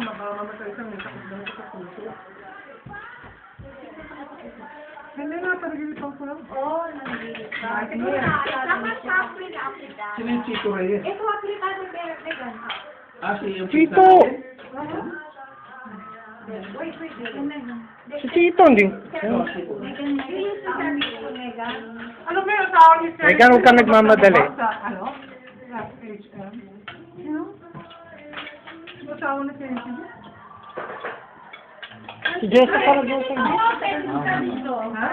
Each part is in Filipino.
mamamatay siyang may sakit lang sa puso. Hindi nga, paragilipang ko lang. Oo, nangyayari. Siguro dapat sa April, Africa. Sino yung Chico Reyes? Ito, Africa, Megan. Ah, si yung Chito! Wait, Si Chito, hindi. Megan, yung sasabi ko, Megan. Ano ba yung tawag ni Sir? Megan, huwag ka nagmamadali. Sa, ano? Sa HM. Sino? Ano tawag na Sir? Si Jessica Ragosa. Ha?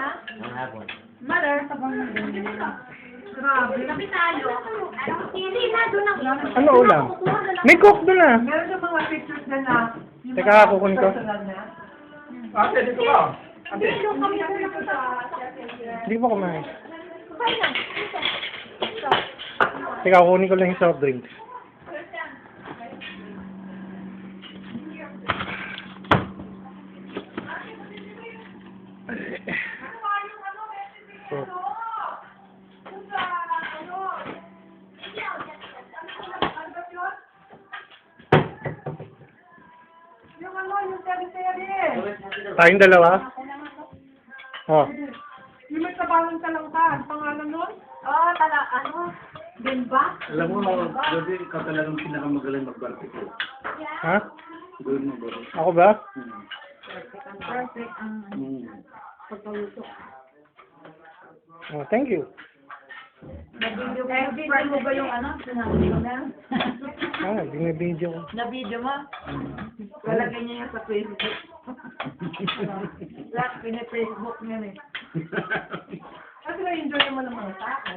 Mother, Grabe. kapitalo. Hindi na, doon ang... Ano ulam? May cook doon ah. Meron sa mga pictures na yung Teka, mga kukunin ko. personal na. Ate, dito ka. Ate. Hindi, doon kami sa... Hindi pa kumain. Kaya na. Teka, kukunin ko lang yung soft drinks. So, Yung ano, yung teri-teri. tayong dalawa. Oh. Yung may tabangan ka lang ka. Ang pangalan nun? Oo, ano? Dimba? Alam mo, Gabi, ikaw talagang pinakamagaling mag-barbecue. Ha? Gawin mo, Gabi. Ako ba? Perfect ang pagkaluto. Oh, thank you. Expert mo ba yung ano? Sinabi mo na? Ah, binibidyo ko. Na-video mo? Lalagay niya yan sa Facebook. Lahat, pina-Facebook niya eh. Kasi na-enjoy naman ng mga tao.